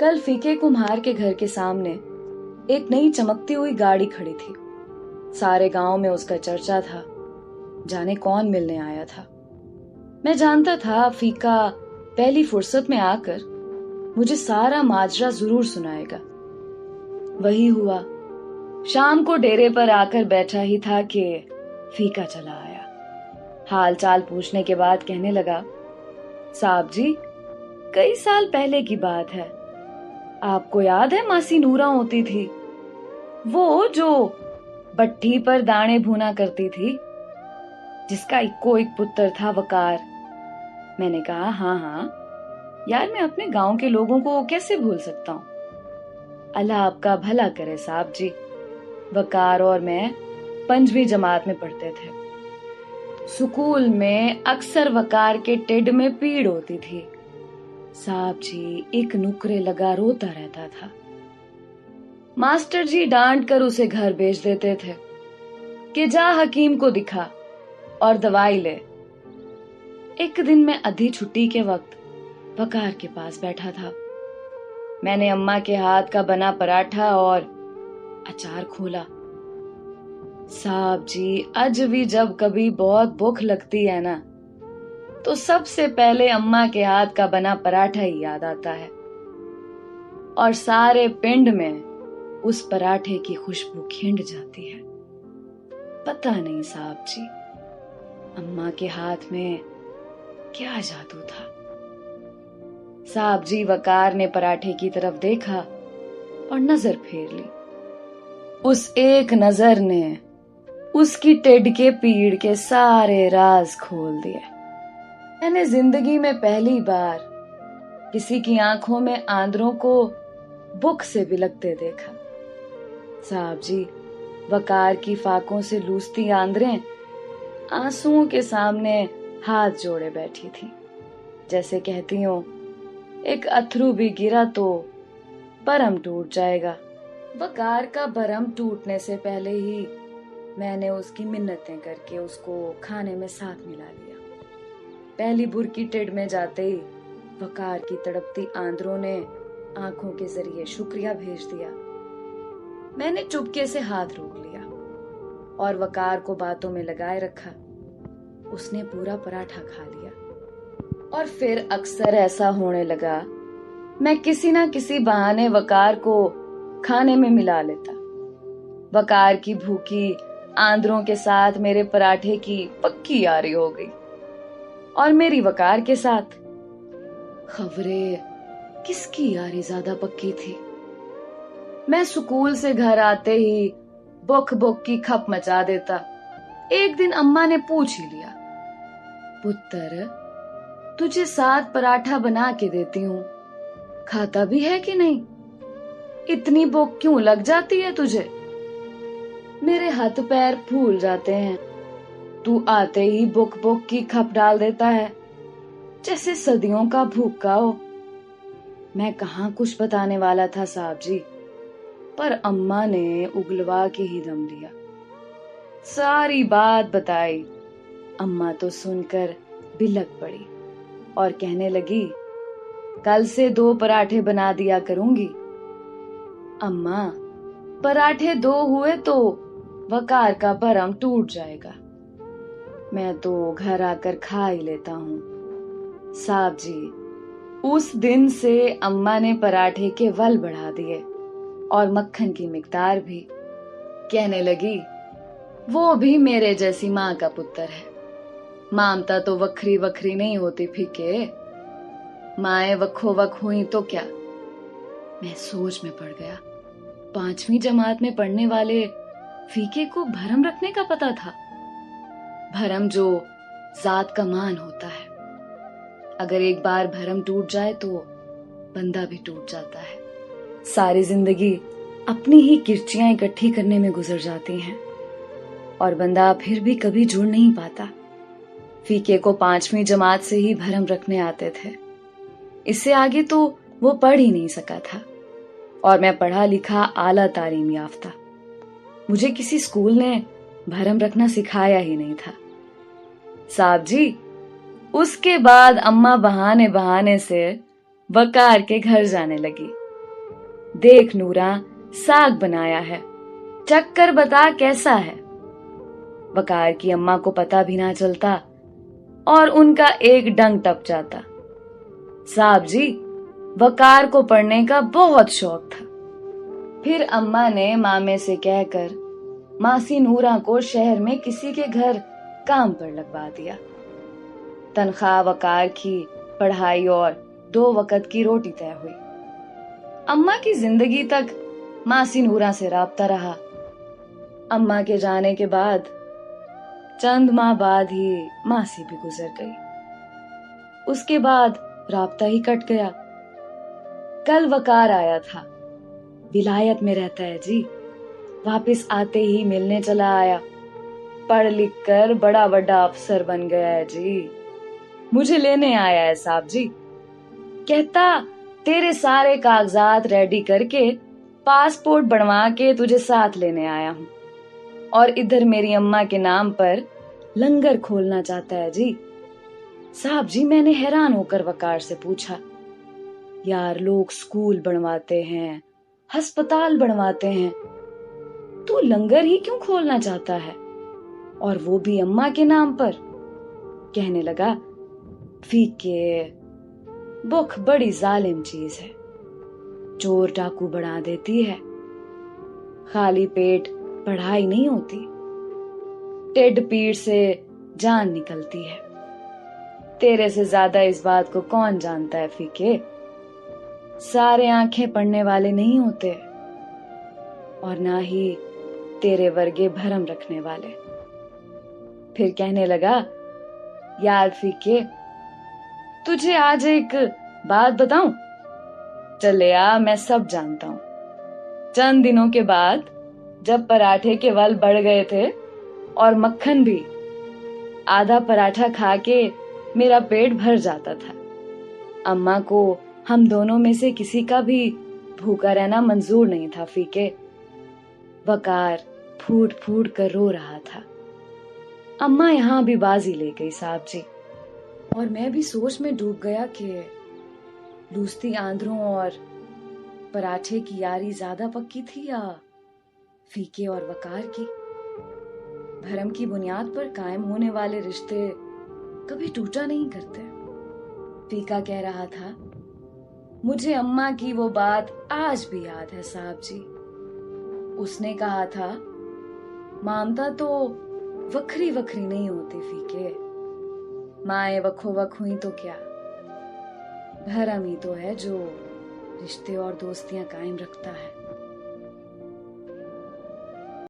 कल फीके कुम्हार के घर के सामने एक नई चमकती हुई गाड़ी खड़ी थी। सारे गांव में उसका चर्चा था। जाने कौन मिलने आया था। मैं जानता था फीका पहली फुर्सत में आकर मुझे सारा माजरा जरूर सुनाएगा। वही हुआ। शाम को डेरे पर आकर बैठा ही था कि फीका चला आया। हाल चाल पूछने के बाद कहने लगा, साहब जी, कई साल पहले की बात है। आपको याद है मासी नूरा होती थी, वो जो भट्ठी पर दाने भूना करती थी, जिसका इक्को एक पुत्र था वकार। मैंने कहा, हाँ हाँ यार, मैं अपने गांव के लोगों को कैसे भूल सकता हूँ। अल्लाह आपका भला करे साहब जी। वकार और मैं 5वीं जमात में पढ़ते थे। स्कूल में अक्सर वकार के टिड में पीड़ होती थी। साहब जी एक नुकरे लगा रोता रहता था। मास्टर जी डांट कर उसे घर भेज देते थे कि जा हकीम को दिखा और दवाई ले। एक दिन मैं आधी छुट्टी के वक्त वकार के पास बैठा था। मैंने अम्मा के हाथ का बना पराठा और अचार खोला। साहब जी, आज भी जब कभी बहुत भूख लगती है ना, तो सबसे पहले अम्मा के हाथ का बना पराठा ही याद आता है। और सारे पिंड में उस पराठे की खुशबू खिंड जाती है। पता नहीं साहब जी, अम्मा के हाथ में क्या जादू था। साहब जी, वकार ने पराठे की तरफ देखा और नजर फेर ली। उस एक नजर ने उसकी टिड के पीड़ के सारे राज खोल दिए। मैंने जिंदगी में पहली बार किसी की आंखों में आंदरों को बुक से बिलकते देखा। साहब जी, वकार की फाकों से लूसती आंदरें आंसुओं के सामने हाथ जोड़े बैठी थी, जैसे कहती हूं, एक अथरू भी गिरा तो बरम टूट जाएगा। वकार का बरम टूटने से पहले ही मैंने उसकी मिन्नतें करके उसको खाने में साथ मिला लिया। पहली बुरकी टिड में जाते ही वकार की तड़पती आंदरों ने आंखों के जरिए शुक्रिया भेज दिया। मैंने चुपके से हाथ रोक लिया और वकार को बातों में लगाए रखा। उसने पूरा पराठा खा लिया और फिर अक्सर ऐसा होने लगा, मैं किसी ना किसी बहाने वकार को खाने में मिला लेता। वकार की भूखी आंदरों के साथ मेरे पराठे की पक्की यारी हो गई और मेरी वकार के साथ खबरे किसकी यारी ज्यादा पक्की थी। मैं स्कूल से घर आते ही बुक बुक की खप मचा देता। एक दिन अम्मा ने पूछ ही लिया, पुत्र, तुझे 7 पराठा बना के देती हूँ, खाता भी है कि नहीं? इतनी भूख क्यों लग जाती है तुझे? मेरे हाथ पैर फूल जाते हैं। तू आते ही बुक बुक की खप डाल देता है, जैसे सदियों का भूखा हो। मैं कहाँ कुछ बताने वाला था साहब जी, पर अम्मा ने उगलवा के ही दम लिया। सारी बात बताई। अम्मा तो सुनकर बिलक पड़ी और कहने लगी, कल से 2 पराठे बना दिया करूंगी। अम्मा, पराठे 2 हुए तो वकार का भरम टूट जाएगा। मैं तो घर आकर खा ही लेता हूँ। साहब जी, उस दिन से अम्मा ने पराठे के वल बढ़ा दिए और मक्खन की मिकदार भी। कहने लगी, वो भी मेरे जैसी माँ का पुत्र है। ममता तो वखरी वखरी नहीं होती फीके, माए वखो वख हुई तो क्या। मैं सोच में पड़ गया। 5वीं जमात में पढ़ने वाले फीके को भरम रखने का पता था। भरम जो जात का मान होता है, अगर एक बार भरम टूट जाए तो बंदा भी टूट जाता है। सारी जिंदगी अपनी ही किरचियां इकट्ठी करने में गुजर जाती हैं और बंदा फिर भी कभी जुड़ नहीं पाता। फीके को 5वीं जमात से ही भरम रखने आते थे। इससे आगे तो वो पढ़ ही नहीं सका था और मैं पढ़ा लिखा आला तालीम याफ्ता। मुझे किसी स्कूल ने भरम रखना सिखाया ही नहीं था। साहब जी, उसके बाद अम्मा बहाने बहाने से वकार के घर जाने लगी। देख नूरा, साग बनाया है, चक्कर बता कैसा है। वकार की अम्मा को पता भी ना चलता और उनका एक डंक टप जाता। साहब जी, वकार को पढ़ने का बहुत शौक था। फिर अम्मा ने मामे से कहकर मासी नूरा को शहर में किसी के घर काम पर लगवा दिया। तनख्वाह वकार की, पढ़ाई और 2 वक्त की रोटी तय हुई। अम्मा की जिंदगी तक मासी नूरा से राब्ता रहा। अम्मा के जाने के बाद चंद माह बाद ही मासी भी गुजर गई। उसके बाद राब्ता ही कट गया। कल वकार आया था, विलायत में रहता है जी। वापस आते ही मिलने चला आया। पढ़ लिख कर बड़ा बड़ा अफसर बन गया है जी। मुझे लेने आया है साहब जी। कहता तेरे सारे कागजात रेडी करके पासपोर्ट बनवा के तुझे साथ लेने आया हूं, और इधर मेरी अम्मा के नाम पर लंगर खोलना चाहता है जी। साहब जी, मैंने हैरान होकर वकार से पूछा, यार लोग स्कूल बनवाते हैं, अस्पताल बनवाते हैं, तू लंगर ही क्यों खोलना चाहता है, और वो भी अम्मा के नाम पर? कहने लगा, फीके, भूख बड़ी जालिम चीज है, चोर डाकू बना देती है। खाली पेट पढ़ाई नहीं होती, टेढ़ पीठ से जान निकलती है। तेरे से ज्यादा इस बात को कौन जानता है फीके? सारे आंखें पढ़ने वाले नहीं होते, और ना ही तेरे वर्गे भरम रखने वाले। फिर कहने लगा, यार फीके, तुझे आज एक बात बताऊं? चले आ, मैं सब जानता हूं। चंद दिनों के बाद जब पराठे के वल बढ़ गए थे और मक्खन भी, आधा पराठा खा के मेरा पेट भर जाता था। अम्मा को हम दोनों में से किसी का भी भूखा रहना मंजूर नहीं था फीके। वकार फूट फूट कर रो रहा था। अम्मा यहां भी बाजी ले गई साहब जी, और मैं भी सोच में डूब गया कि लूसती आंध्रों और पराठे की यारी ज्यादा पक्की थी या फीके और वकार की। भरम की बुनियाद पर कायम होने वाले रिश्ते कभी टूटा नहीं करते। फीका कह रहा था, मुझे अम्मा की वो बात आज भी याद है साहब जी। उसने कहा था, ममता तो वखरी वखरी नहीं होती फीके, माए वखो वख हुई तो क्या, भरम ही तो है जो रिश्ते और दोस्तियां कायम रखता है।